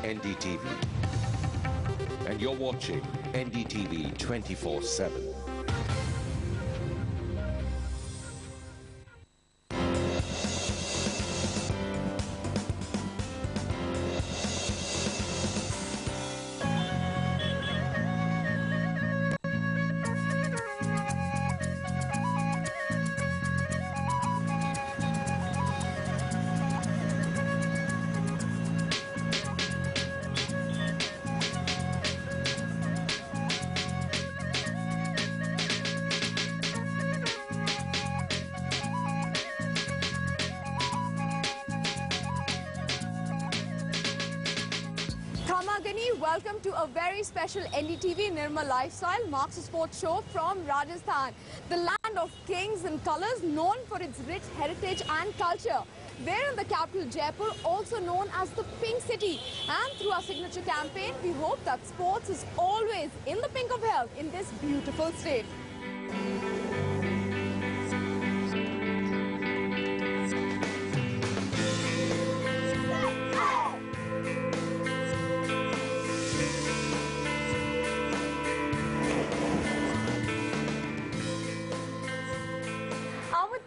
NDTV. And you're watching NDTV 24/7. Welcome to a very special NDTV Nirma Lifestyle Marks of Sports show from Rajasthan, the land of kings and colours, known for its rich heritage and culture. We're in the capital Jaipur, also known as the Pink City. And through our signature campaign, we hope that sports is always in the pink of health in this beautiful state.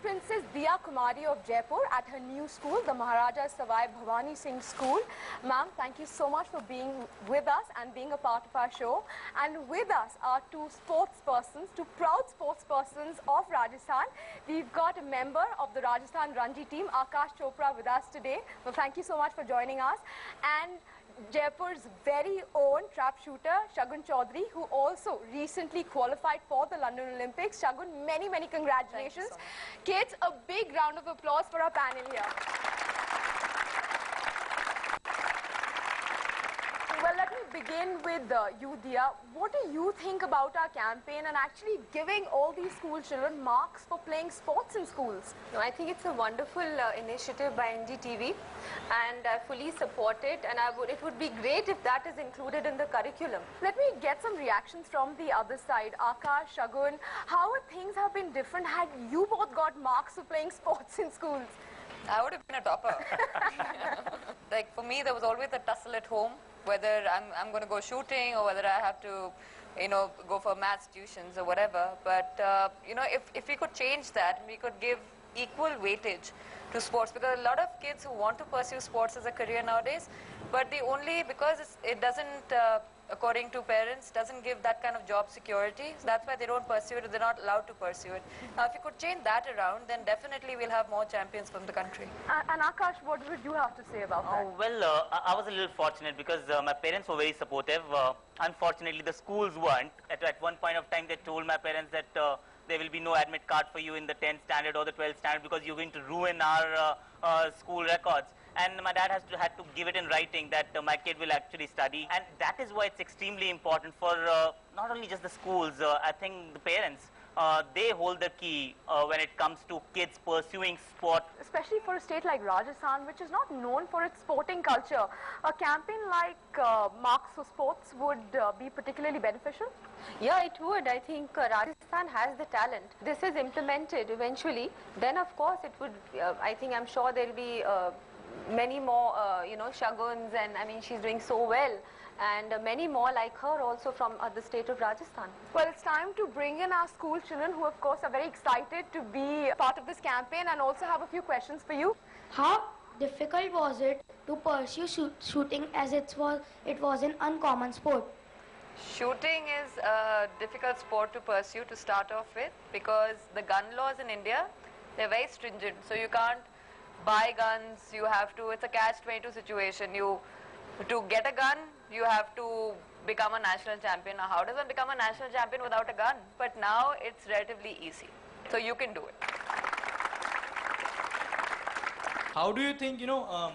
Princess Diya Kumari of Jaipur at her new school, the Maharaja Savai Bhavani Singh School. Ma'am, thank you so much for being with us and being a part of our show. And with us are two proud sports persons of Rajasthan. We've got a member of the Rajasthan Ranji team, Akash Chopra, with us today. Well, thank you so much for joining us. And Jaipur's very own trap shooter, Shagun Chaudhary, who also recently qualified for the London Olympics. Shagun, many, many congratulations. So kids, a big round of applause for our panel here. Well, let me begin with you, Diya. What do you think about our campaign and actually giving all these school children marks for playing sports in schools? No, I think it's a wonderful initiative by NDTV, and I fully support it, and it would be great if that is included in the curriculum. Let me get some reactions from the other side. Akash, Shagun, how would things have been different had you both got marks for playing sports in schools? I would have been a topper. Like, for me, there was always a tussle at home, whether I'm going to go shooting or whether I have to, go for maths tuitions or whatever. But, if we could change that, we could give equal weightage to sports, because a lot of kids who want to pursue sports as a career nowadays, but because it doesn't, according to parents, doesn't give that kind of job security. So that's why they don't pursue it, or they're not allowed to pursue it. Now, if you could change that around, then definitely we'll have more champions from the country. And Akash, what would you have to say about that? Well, I was a little fortunate because my parents were very supportive. Unfortunately, the schools weren't. At one point of time, they told my parents that there will be no admit card for you in the 10th standard or the 12th standard because you're going to ruin our school records. And my dad had to give it in writing that my kid will actually study. And that is why it's extremely important for not only just the schools, I think the parents. They hold the key when it comes to kids pursuing sport. Especially for a state like Rajasthan, which is not known for its sporting culture. A campaign like Marks for Sports would be particularly beneficial? Yeah, it would. I think Rajasthan has the talent. This is implemented eventually. Then, of course, it would, I'm sure there will be many more, Shaguns, and I mean, she's doing so well. And many more like her also from the state of Rajasthan. Well, it's time to bring in our school children who, of course, are very excited to be part of this campaign and also have a few questions for you. How difficult was it to pursue shooting as it was an uncommon sport? Shooting is a difficult sport to pursue to start off with, because the gun laws in India, they're very stringent. So you can't buy guns, it's a catch-22 situation. To get a gun, you have to become a national champion. Now, how does one become a national champion without a gun? But now it's relatively easy. So you can do it. How do you think,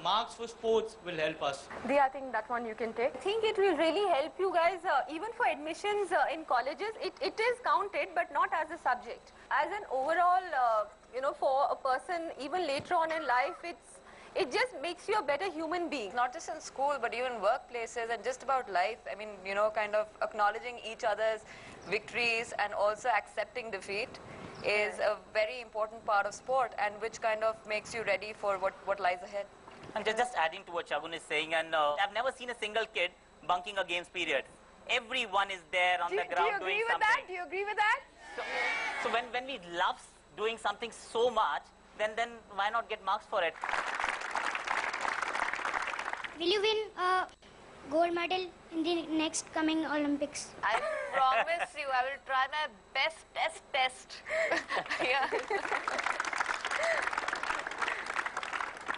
marks for sports will help us? Diya, I think that one you can take. I think it will really help you guys, even for admissions in colleges. It is counted, but not as a subject. As an overall, for a person, even later on in life, it just makes you a better human being. Not just in school, but even workplaces and just about life. I mean, kind of acknowledging each other's victories and also accepting defeat is a very important part of sport, and which kind of makes you ready for what lies ahead. And just adding to what Shagun is saying, and I've never seen a single kid bunking a games period. Everyone is there on the ground doing something. Do you agree with that? So when we love doing something so much, then why not get marks for it? Will you win a gold medal in the next coming Olympics? I promise you, I will try my best. Yeah.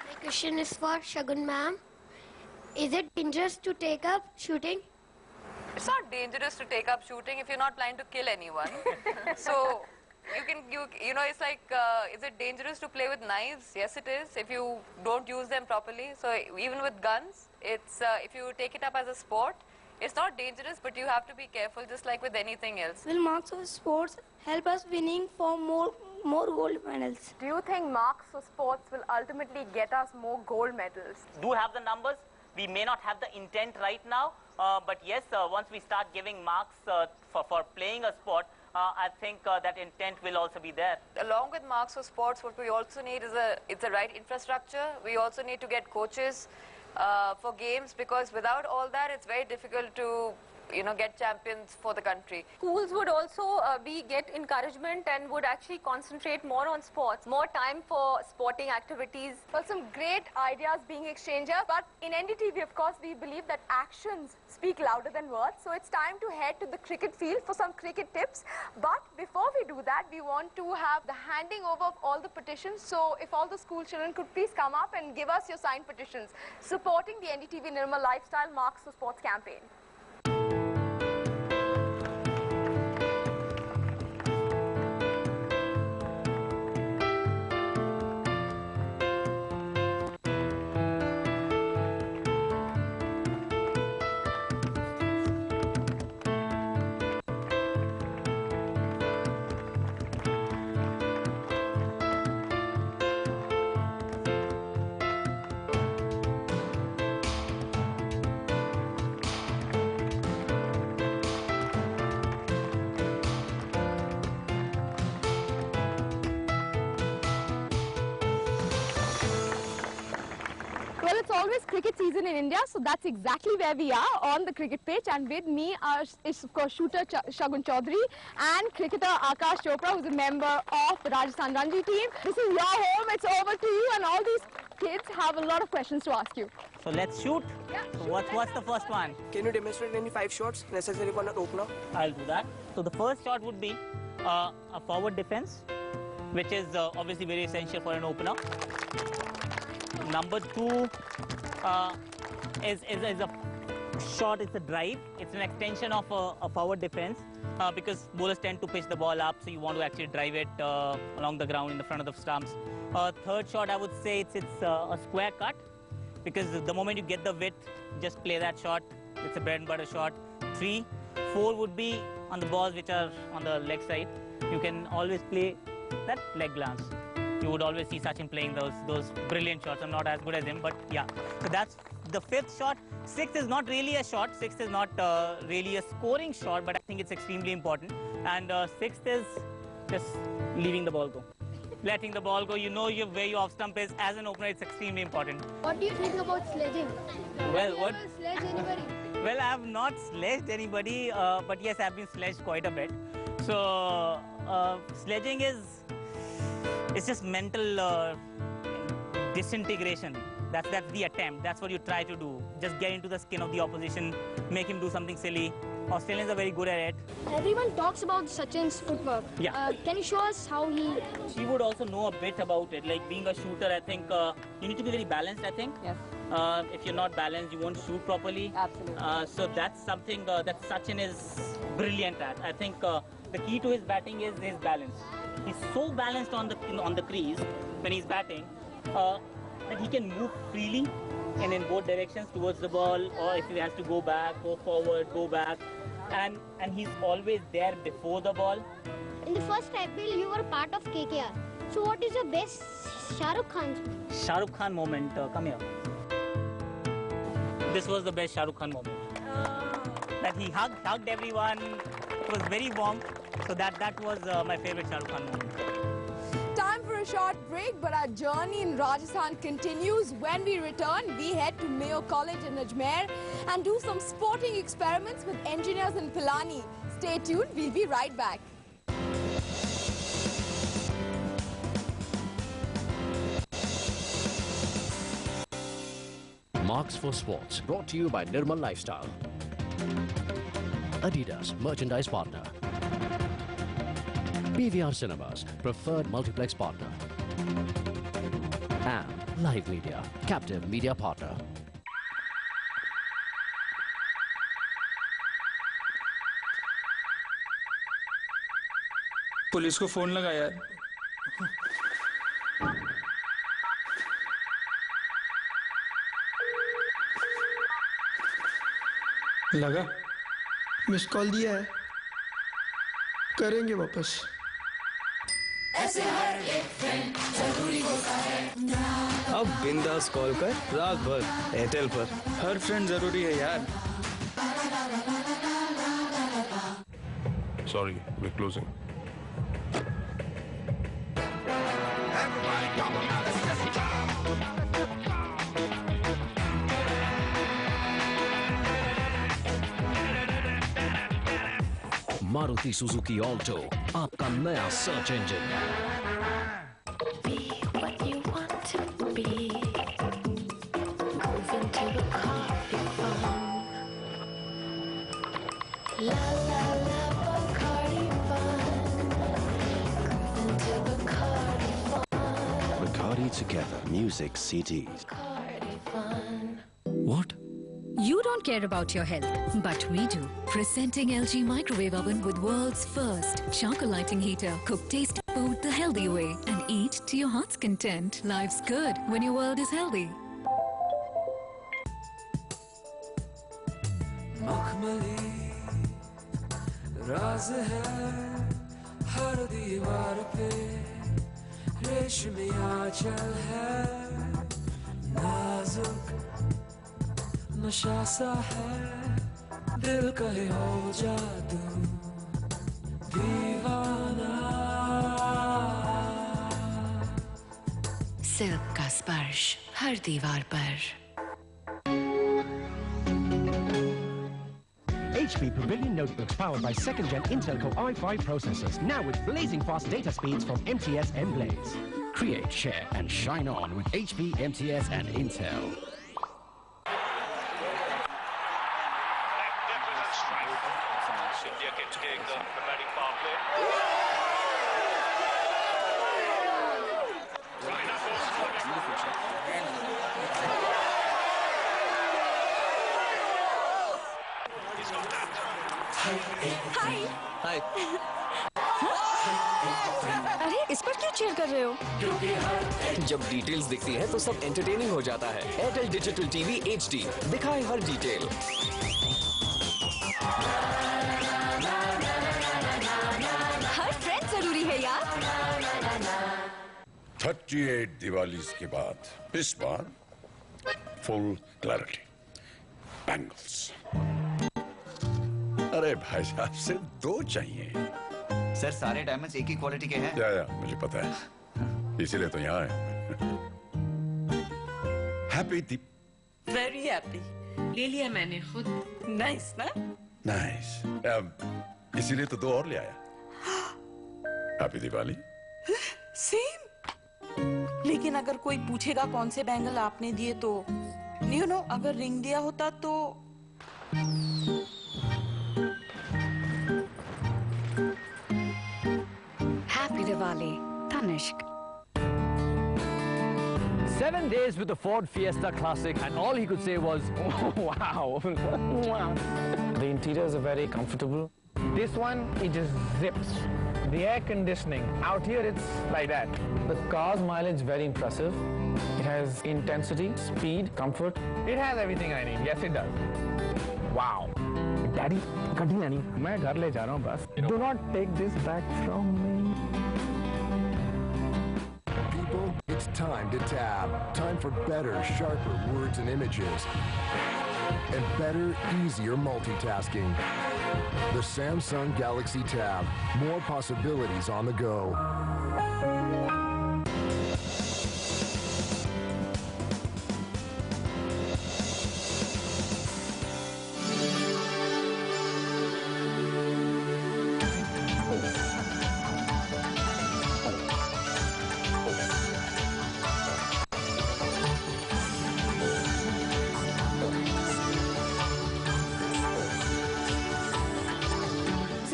My question is for Shagun ma'am. Is it dangerous to take up shooting? It's not dangerous to take up shooting if you're not planning to kill anyone. So you know, it's like, is it dangerous to play with knives? Yes, it is, if you don't use them properly. So even with guns, it's if you take it up as a sport, it's not dangerous, but you have to be careful, just like with anything else. Will marks of sports help us winning for more gold medals? Do you think marks for sports will ultimately get us more gold medals? Do have the numbers. We may not have the intent right now, but yes, once we start giving marks for playing a sport, I think that intent will also be there. Along with marks for sports, what we also need is the right infrastructure. We also need to get coaches for games, because without all that, it's very difficult to, you know, get champions for the country. Schools would also get encouragement and would actually concentrate more on sports, more time for sporting activities. Well, some great ideas being exchanged here, but in NDTV, of course, we believe that actions speak louder than words. So it's time to head to the cricket field for some cricket tips. But before we do that, we want to have the handing over of all the petitions. So if all the school children could please come up and give us your signed petitions supporting the NDTV Nirmal Lifestyle Marks for Sports campaign. Well, it's always cricket season in India, so that's exactly where we are, on the cricket pitch. And with me is, of course, shooter Shagun Chaudhary and cricketer Akash Chopra, who's a member of the Rajasthan Ranji team. This is your home, it's over to you, and all these kids have a lot of questions to ask you. So let's shoot. Yeah, So shoot, what's the first one? Can you demonstrate any 5 shots necessary for an opener? I'll do that. So the first shot would be a forward defense, which is obviously very essential for an opener. Number 2 is a shot, it's a drive. It's an extension of a forward defense because bowlers tend to pitch the ball up, so you want to actually drive it along the ground in the front of the stumps. Third shot, I would say it's a square cut, because the moment you get the width, just play that shot. It's a bread and butter shot. 3, 4 would be on the balls which are on the leg side. You can always play that leg glance. You would always see Sachin playing those brilliant shots. I'm not as good as him, but yeah. So that's the 5th shot. 6th is not really a shot. 6th is not really a scoring shot, but I think it's extremely important. And 6th is just leaving the ball go. Letting the ball go. You know where your off stump is. As an opener, it's extremely important. What do you think about sledging? Well, Have you ever sledged anybody? Well, I have not sledged anybody, but yes, I've been sledged quite a bit. So sledging it's just mental disintegration. That's the attempt. That's what you try to do. Just get into the skin of the opposition, make him do something silly. Australians are very good at it. Everyone talks about Sachin's footwork. Yeah. Can you show us how he... She would also know a bit about it. Like being a shooter, I think you need to be very balanced, I think. Yes. If you're not balanced, you won't shoot properly. Absolutely. So that's something that Sachin is brilliant at. I think the key to his batting is his balance. He's so balanced on the crease when he's batting that he can move freely and in both directions towards the ball, or if he has to go back, go forward, go back, and he's always there before the ball. In the first IPL, you were part of KKR. So what is your best Shah Rukh Khan moment, come here. This was the best Shah Rukh Khan moment. That he hugged everyone. It was very warm. So that was my favorite Shah Rukh Khan moment. Time for a short break, but our journey in Rajasthan continues. When we return, we head to Mayo College in Ajmer and do some sporting experiments with engineers in Pilani. Stay tuned, we'll be right back. Marks for Sports, brought to you by Nirmal Lifestyle. Adidas, merchandise partner. PVR Cinemas, preferred multiplex partner. And Live Media, captive media partner. Police को phone लगा यार। लगा? Miss call दिया है, करेंगे वापस। ऐसे हर एक फ्रेंड जरूरी होता है। अब बिंदास कॉल कर रात भर एयरटेल पर। हर फ्रेंड जरूरी है यार। Sorry, we're closing. Maruti Suzuki Alto, आपका नया search engine. Be what you want to be. Move into the coffee fun. La la la, Bacardi fun. Move into the Bacardi fun. Bacardi together, music CDs. Bacardi fun. What? You don't care about your health, but we do. Presenting LG microwave oven with world's first charcoal lighting heater. Cook tasty food the healthy way and eat to your heart's content. Life's good when your world is healthy. मखमली राज है हर दीवार पे, रेशमी आंचल है नाजुक नशा सा है, दिल कहे हो जा तू दीवाना। सिल्क का स्पर्श हर दीवार पर। HP Pavilion notebooks powered by 2nd Gen Intel Core i5 processors, now with blazing fast data speeds from MTS and Blaze. Create, share, and shine on with HP, MTS, and Intel. India can take the dramatic power play. He's got that. Hi. Hi. अरे इस पर क्यों cheer कर रहे हो? जब details दिखती है तो सब एंटरटेनिंग हो जाता है। एयरटेल डिजिटल टीवी HD दिखाए हर डिटेल। हर फ्रेंड जरूरी है यार। 38 दिवालीज के बाद इस बार फुल क्लैरिटी। बैंगल्स। अरे भाई साहब सिर्फ 2 चाहिए। सर सारे डायमंड्स एक ही क्वालिटी के हैं। या मुझे पता है, इसीलिए तो यहाँ है। हैप्पी दीप। Very happy. ले लिया मैंने खुद। नाइस ना? नाइस। इसीलिए तो 2 और ले आया। हैप्पी दिवाली। सेम। लेकिन अगर कोई पूछेगा कौन से बैंगल आपने दिए तो यू नो, अगर रिंग दिया होता तो Happy Diwali, Tanishq. 7 days with the Ford Fiesta Classic, and all he could say was, oh, wow. The interiors are very comfortable. This one, it just zips. The air conditioning, out here it's like that. The car's mileage is very impressive. It has intensity, speed, comfort. It has everything I need. Yes, it does. Wow. Daddy, continue. मैं घर ले जा रहा हूँ बस. Do not take this back from me. People, it's time to tab. Time for better, sharper words and images. And better, easier multitasking. The Samsung Galaxy Tab. More possibilities on the go.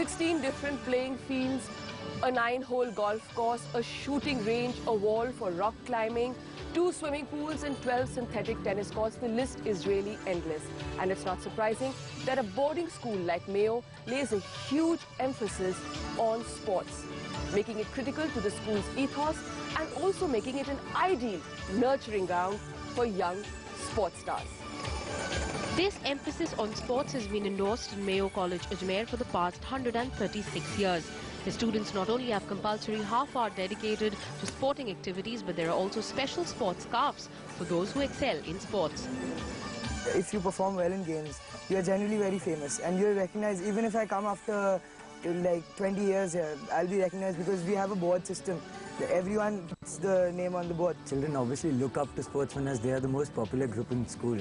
16 different playing fields, a 9-hole golf course, a shooting range, a wall for rock climbing, 2 swimming pools and 12 synthetic tennis courts. The list is really endless. And it's not surprising that a boarding school like Mayo lays a huge emphasis on sports, making it critical to the school's ethos and also making it an ideal nurturing ground for young sports stars. This emphasis on sports has been endorsed in Mayo College, Ajmer for the past 136 years. The students not only have compulsory half-hour dedicated to sporting activities, but there are also special sports scarves for those who excel in sports. If you perform well in games, you are generally very famous and you're recognized. Even if I come after like 20 years here, I'll be recognized because we have a board system. Everyone puts the name on the board. Children obviously look up to sportsmen as they are the most popular group in school.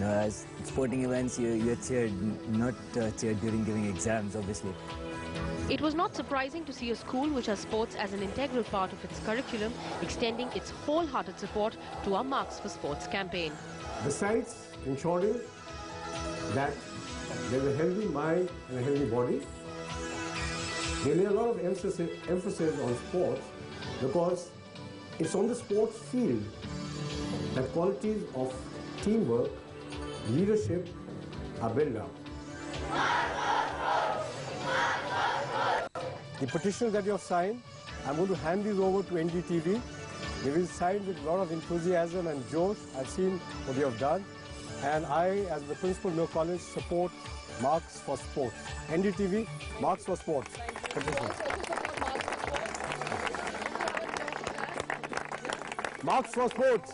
As sporting events, you're cheered, not cheered during giving exams, obviously. It was not surprising to see a school which has sports as an integral part of its curriculum extending its wholehearted support to our Marks for Sports campaign. Besides ensuring that there's a healthy mind and a healthy body, they lay a lot of emphasis on sports because it's on the sports field that qualities of teamwork, leadership are built up. The petitions that you have signed, I'm going to hand these over to NDTV. They will sign with a lot of enthusiasm and josh. I've seen what you have done. And I, as the principal of Mayo College, support Marks for Sports. NDTV, Marks for Sports. Marks for Sports.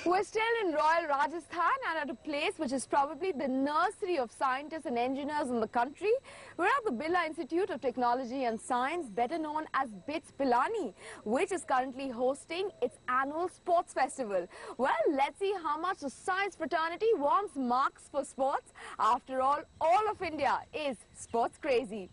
We're still in Royal Rajasthan and at a place which is probably the nursery of scientists and engineers in the country. We're at the Birla Institute of Technology and Science, better known as BITS Pilani, which is currently hosting its annual sports festival. Well, let's see how much the science fraternity wants Marks for Sports. After all of India is sports crazy.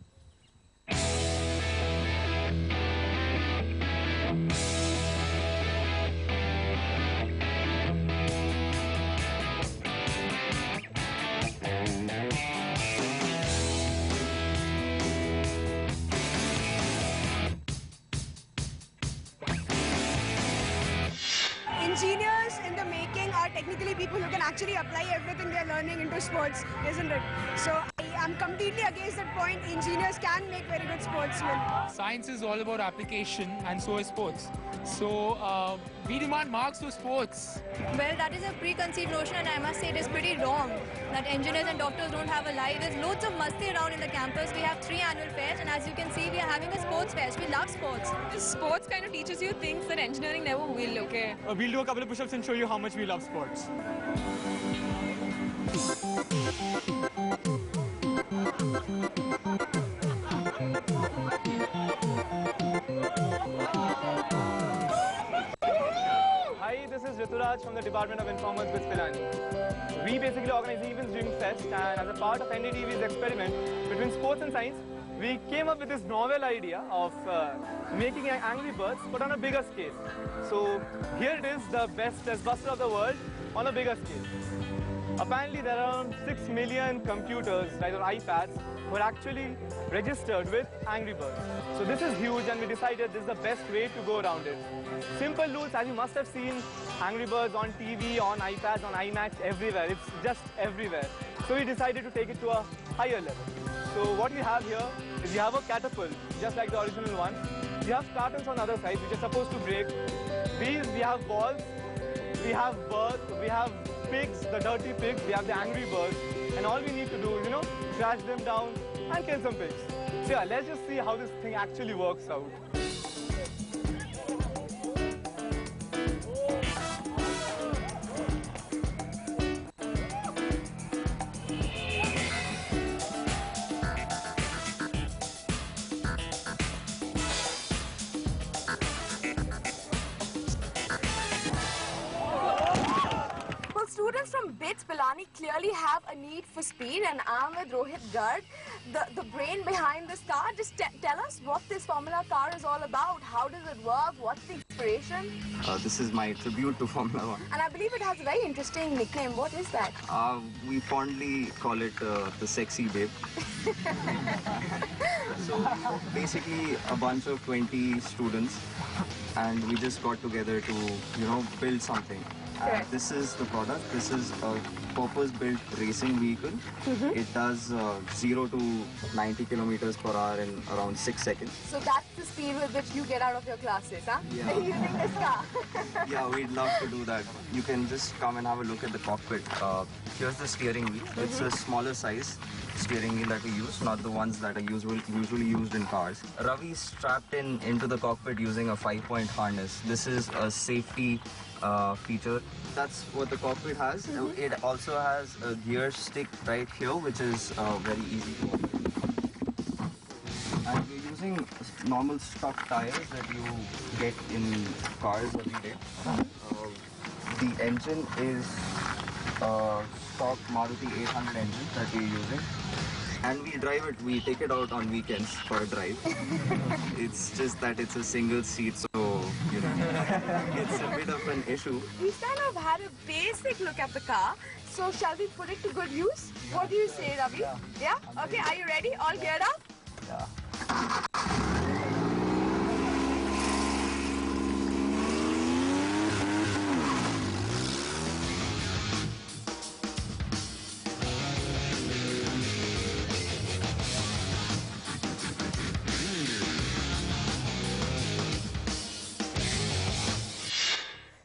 Engineers in the making are technically people who can actually apply everything they're learning into sports, isn't it? So I'm completely against that point. Engineers can make very good sportsmen. Science is all about application and so is sports. So we demand Marks for Sports. Well, that is a preconceived notion and I must say it is pretty wrong that engineers and doctors don't have a life. There's loads of masti around in the campus. We have 3 annual fairs and as you can see we are having a sports fest. We love sports. Sports kind of teaches you things that engineering never will, okay? We'll do a couple of push-ups and show you how much we love sports. Hi, this is Rituraj from the Department of Informers with Pilani. We basically organize events during Fest, and as a part of NDTV's experiment between sports and science, we came up with this novel idea of making Angry Birds, but on a bigger scale. So here it is, the best test buster of the world on a bigger scale. Apparently there are around 6 million computers, right, or iPads, who are actually registered with Angry Birds. So this is huge and we decided this is the best way to go around it. Simple rules, as you must have seen Angry Birds on TV, on iPads, on iMacs, everywhere. It's just everywhere. So we decided to take it to a higher level. So what we have here is you have a catapult, just like the original one. You have cartons on the other side, which are supposed to break. These, we have balls, we have birds, we have pigs, the dirty pigs, we have the angry birds. And all we need to do is, crash them down and kill some pigs. So yeah, let's just see how this thing actually works out. Bhavani clearly have a need for speed, and I'm with Rohit Garg, the brain behind this car. Just tell us what this Formula car is all about. How does it work? What's the inspiration? This is my tribute to Formula 1. And I believe it has a very interesting nickname. What is that? We fondly call it the sexy babe. So we were basically a bunch of 20 students, and we just got together to, build something. This is the product. This is a purpose-built racing vehicle. It does 0 to 90 kilometers per hour in around 6 seconds. So that's the speed with which you get out of your classes, huh? Yeah. Using this car. Yeah, we'd love to do that. You can just come and have a look at the cockpit. Here's the steering wheel. It's a smaller size steering wheel that we use, not the ones that are usually used in cars. Ravi strapped into the cockpit using a 5-point harness. This is a safety feature. That's what the cockpit has. It also has a gear stick right here, which is very easy to operate. And we're using normal stock tires that you get in cars every day. The engine is stock Maruti 800 engine that we're using. And we drive it, we take it out on weekends for a drive. It's just that it's a single seat, so, it's a bit of an issue. We've kind of had a basic look at the car, so shall we put it to good use? What do you say, Ravi? Yeah? Okay, are you ready? All geared up? Yeah.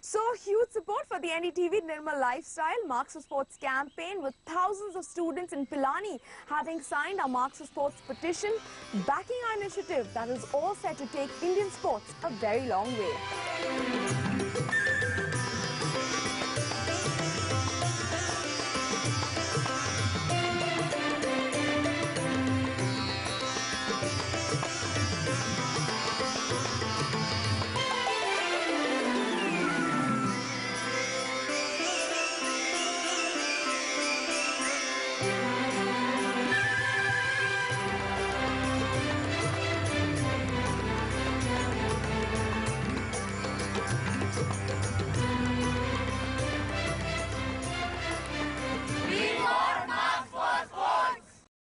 So, huge support for the NDTV Nirmal Lifestyle Marks for Sports campaign, with thousands of students in Pilani having signed our Marks for Sports petition, backing our initiative that is all set to take Indian sports a very long way.